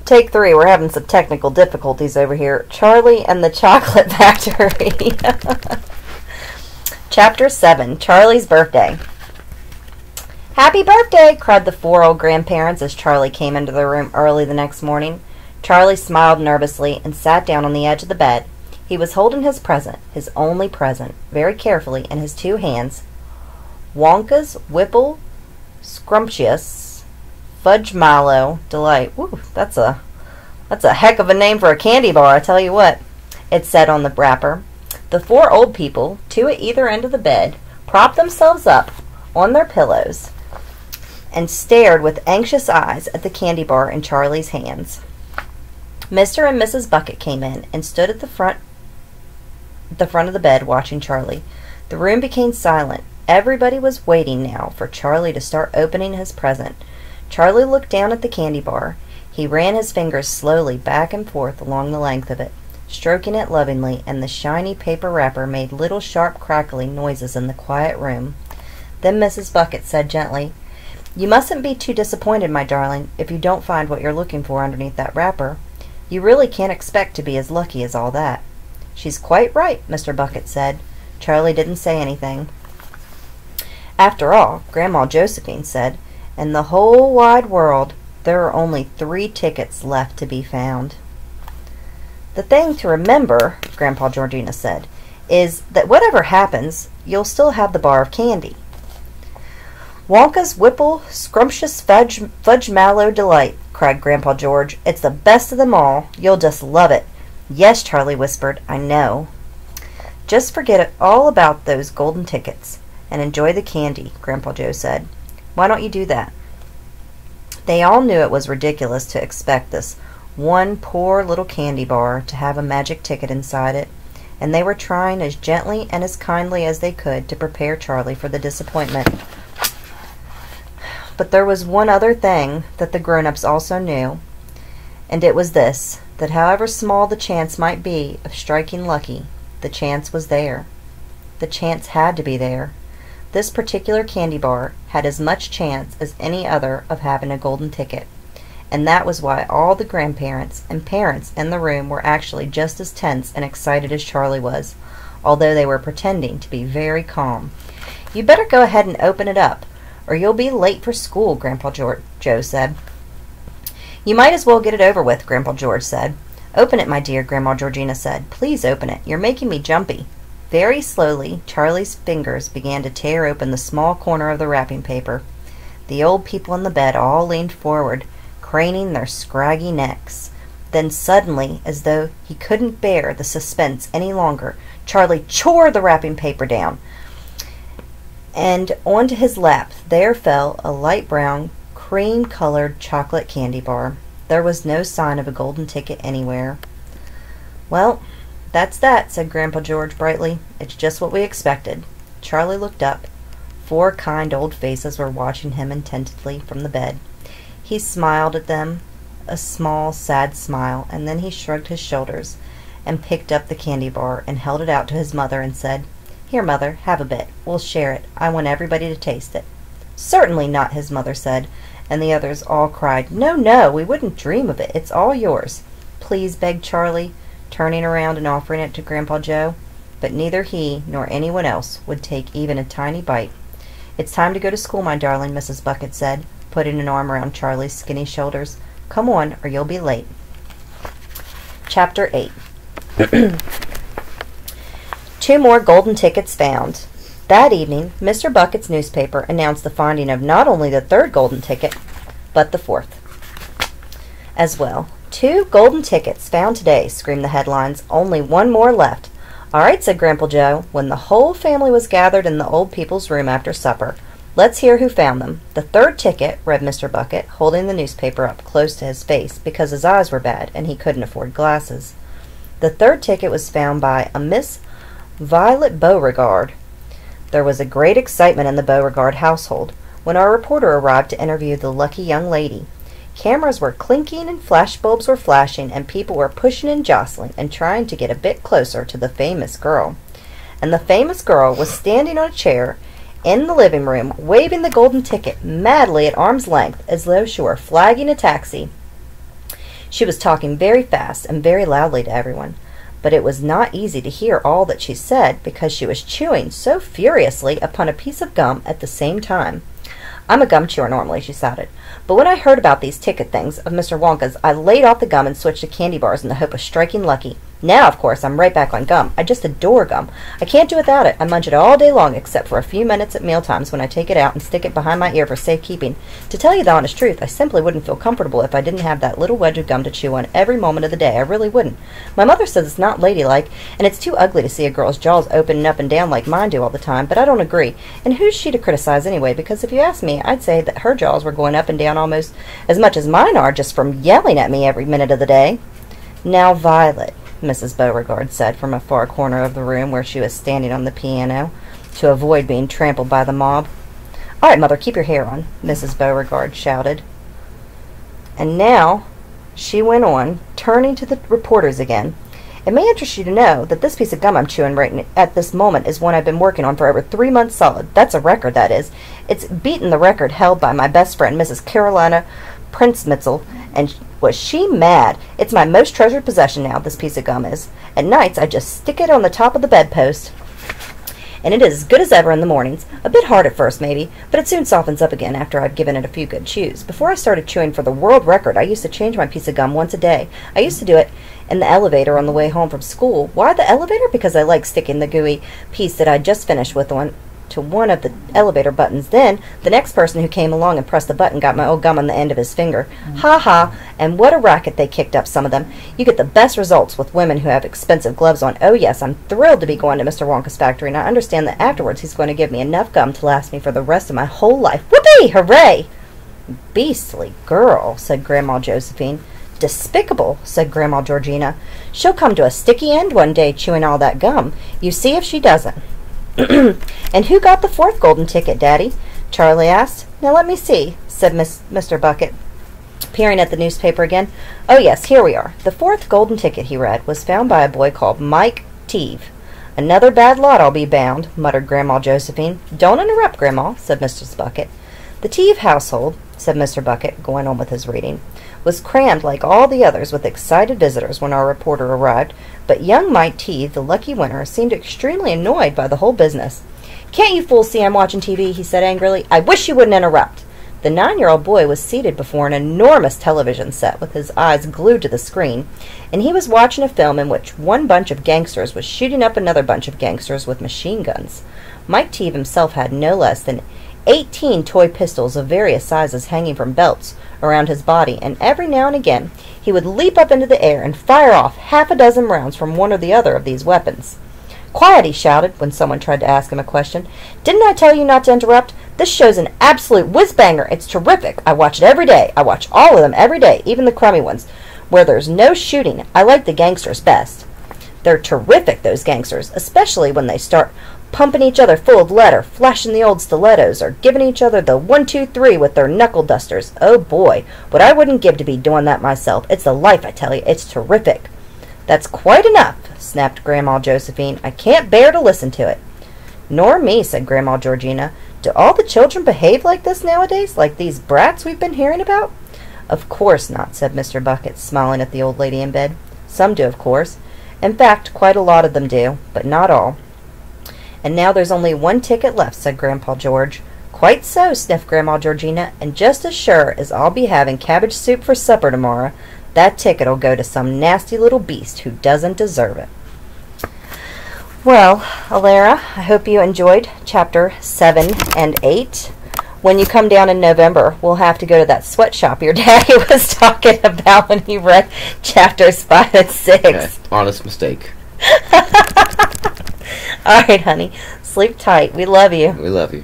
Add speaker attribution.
Speaker 1: Take 3. We're having some technical difficulties over here. Charlie and the Chocolate Factory. Chapter 7. Charlie's Birthday. "Happy birthday!" cried the 4 old grandparents as Charlie came into the room early the next morning. Charlie smiled nervously and sat down on the edge of the bed. He was holding his present, his only present, very carefully in his 2 hands. Wonka's Whipple Scrumptious Fudge Mallow Delight. Woo, that's a heck of a name for a candy bar, I tell you what, it said on the wrapper. The 4 old people, 2 at either end of the bed, propped themselves up on their pillows and stared with anxious eyes at the candy bar in Charlie's hands. Mr. and Mrs. Bucket came in and stood at the front of the bed watching Charlie. The room became silent. Everybody was waiting now for Charlie to start opening his present. Charlie looked down at the candy bar. He ran his fingers slowly back and forth along the length of it, stroking it lovingly, and the shiny paper wrapper made little sharp crackling noises in the quiet room. Then Mrs. Bucket said gently, "You mustn't be too disappointed, my darling, if you don't find what you're looking for underneath that wrapper. You really can't expect to be as lucky as all that." "She's quite right," Mr. Bucket said. Charlie didn't say anything. "After all," Grandma Josephine said, "in the whole wide world, there are only 3 tickets left to be found." "The thing to remember," Grandpa Georgina said, "is that whatever happens, you'll still have the bar of candy." "Wonka's Whipple Scrumptious Fudge Mallow Delight," cried Grandpa George. "It's the best of them all. You'll just love it." "Yes," Charlie whispered, "I know." "Just forget all about those golden tickets and enjoy the candy," Grandpa Joe said. "Why don't you do that?" They all knew it was ridiculous to expect this one poor little candy bar to have a magic ticket inside it, and they were trying as gently and as kindly as they could to prepare Charlie for the disappointment. But there was one other thing that the grown-ups also knew, and it was this, that however small the chance might be of striking lucky, the chance was there. The chance had to be there. This particular candy bar had as much chance as any other of having a golden ticket, and that was why all the grandparents and parents in the room were actually just as tense and excited as Charlie was, although they were pretending to be very calm. "You better go ahead and open it up, or you'll be late for school," Grandpa Joe said. "You might as well get it over with," Grandpa George said. "Open it, my dear," Grandma Georgina said. "Please open it. You're making me jumpy." Very slowly, Charlie's fingers began to tear open the small corner of the wrapping paper. The old people in the bed all leaned forward, craning their scraggy necks. Then suddenly, as though he couldn't bear the suspense any longer, Charlie tore the wrapping paper down, and onto his lap there fell a light brown, cream-colored chocolate candy bar. There was no sign of a golden ticket anywhere. "Well, that's that," said Grandpa George brightly. "It's just what we expected." Charlie looked up. 4 kind old faces were watching him intently from the bed. He smiled at them, a small, sad smile, and then he shrugged his shoulders and picked up the candy bar and held it out to his mother and said, "Here, Mother, have a bit. We'll share it. I want everybody to taste it." "Certainly not," his mother said, and the others all cried, "No, no, we wouldn't dream of it. It's all yours." "Please," begged Charlie, turning around and offering it to Grandpa Joe, but neither he nor anyone else would take even a tiny bite. "It's time to go to school, my darling," Mrs. Bucket said, putting an arm around Charlie's skinny shoulders. "Come on, or you'll be late." Chapter 8. 2 more golden tickets found. That evening, Mr. Bucket's newspaper announced the finding of not only the 3rd golden ticket, but the 4th as well. "2 golden tickets found today," screamed the headlines. "Only 1 more left." "All right," said Grandpa Joe, when the whole family was gathered in the old people's room after supper. "Let's hear who found them." "The 3rd ticket," read Mr. Bucket, holding the newspaper up close to his face because his eyes were bad and he couldn't afford glasses. "The 3rd ticket was found by a Miss Violet Beauregard." There was a great excitement in the Beauregard household when our reporter arrived to interview the lucky young lady. Cameras were clinking and flashbulbs were flashing, and people were pushing and jostling and trying to get a bit closer to the famous girl. And the famous girl was standing on a chair in the living room, waving the golden ticket madly at arm's length as though she were flagging a taxi. She was talking very fast and very loudly to everyone, but it was not easy to hear all that she said because she was chewing so furiously upon a piece of gum at the same time. I'm a gum chewer normally, she shouted, but when I heard about these ticket things of Mr. Wonka's, I laid off the gum and switched to candy bars in the hope of striking lucky. Now, of course, I'm right back on gum. I just adore gum. I can't do without it. I munch it all day long, except for a few minutes at meal times when I take it out and stick it behind my ear for safekeeping. To tell you the honest truth, I simply wouldn't feel comfortable if I didn't have that little wedge of gum to chew on every moment of the day. I really wouldn't. My mother says it's not ladylike, and it's too ugly to see a girl's jaws opening up and down like mine do all the time, but I don't agree. And who's she to criticize anyway? Because if you ask me, I'd say that her jaws were going up and down almost as much as mine are just from yelling at me every minute of the day. Now, Violet, Mrs. Beauregard said from a far corner of the room where she was standing on the piano, to avoid being trampled by the mob. "All right, Mother, keep your hair on," Mrs. Beauregard shouted. And now, she went on, turning to the reporters again, "It may interest you to know that this piece of gum I'm chewing right at this moment is one I've been working on for over 3 months solid. That's a record, that is. It's beaten the record held by my best friend, Mrs. Carolina Princemitzel, and was she mad? It's my most treasured possession now, this piece of gum is. At nights, I just stick it on the top of the bedpost, and it is as good as ever in the mornings. A bit hard at first, maybe, but it soon softens up again after I've given it a few good chews. Before I started chewing for the world record, I used to change my piece of gum once a day. I used to do it in the elevator on the way home from school. Why the elevator? Because I like sticking the gooey piece that I'd just finished with to one of the elevator buttons. Then the next person who came along and pressed the button got my old gum on the end of his finger. Ha ha! And what a racket they kicked up, some of them. You get the best results with women who have expensive gloves on. Oh yes, I'm thrilled to be going to Mr. Wonka's factory, and I understand that afterwards he's going to give me enough gum to last me for the rest of my whole life. Whoopee! Hooray! Beastly girl, said Grandma Josephine. Despicable, said Grandma Georgina. She'll come to a sticky end one day chewing all that gum. You see if she doesn't. And who got the 4th golden ticket, Daddy? Charlie asked. Now let me see, said Mr. Bucket, peering at the newspaper again. Oh yes, here we are. The 4th golden ticket, he read, was found by a boy called Mike Teeve. Another bad lot, I'll be bound, muttered Grandma Josephine. Don't interrupt, Grandma, said Mrs. Bucket. The Teeve household, said Mr. Bucket, going on with his reading, was crammed like all the others with excited visitors when our reporter arrived, but young Mike Teeve, the lucky winner, seemed extremely annoyed by the whole business. Can't you fools see I'm watching TV? He said angrily. I wish you wouldn't interrupt. The 9-year-old boy was seated before an enormous television set with his eyes glued to the screen, and he was watching a film in which one bunch of gangsters was shooting up another bunch of gangsters with machine guns. Mike Teeve himself had no less than 18 toy pistols of various sizes hanging from belts around his body, and every now and again he would leap up into the air and fire off half a dozen rounds from one or the other of these weapons. Quiet, he shouted when someone tried to ask him a question. Didn't I tell you not to interrupt? This show's an absolute whiz-banger. It's terrific. I watch it every day. I watch all of them every day, even the crummy ones, where there's no shooting. I like the gangsters best. They're terrific, those gangsters, especially when they start pumping each other full of lead, or flashing the old stilettos, or giving each other the 1, 2, 3 with their knuckle dusters. Oh boy, what I wouldn't give to be doing that myself. It's the life, I tell you. It's terrific. That's quite enough, snapped Grandma Josephine. I can't bear to listen to it. Nor me, said Grandma Georgina. Do all the children behave like this nowadays, like these brats we've been hearing about? Of course not, said Mr. Bucket, smiling at the old lady in bed. Some do, of course. In fact, quite a lot of them do, but not all. And now there's only 1 ticket left, said Grandpa George. Quite so, sniffed Grandma Georgina, and just as sure as I'll be having cabbage soup for supper tomorrow, that ticket'll go to some nasty little beast who doesn't deserve it. Well, Alara, I hope you enjoyed Chapter 7 and 8. When you come down in November, we'll have to go to that sweatshop your daddy was talking about when he read Chapters 5 and 6.
Speaker 2: Okay, honest mistake.
Speaker 1: All right, honey. Sleep tight. We love you.
Speaker 2: We love you.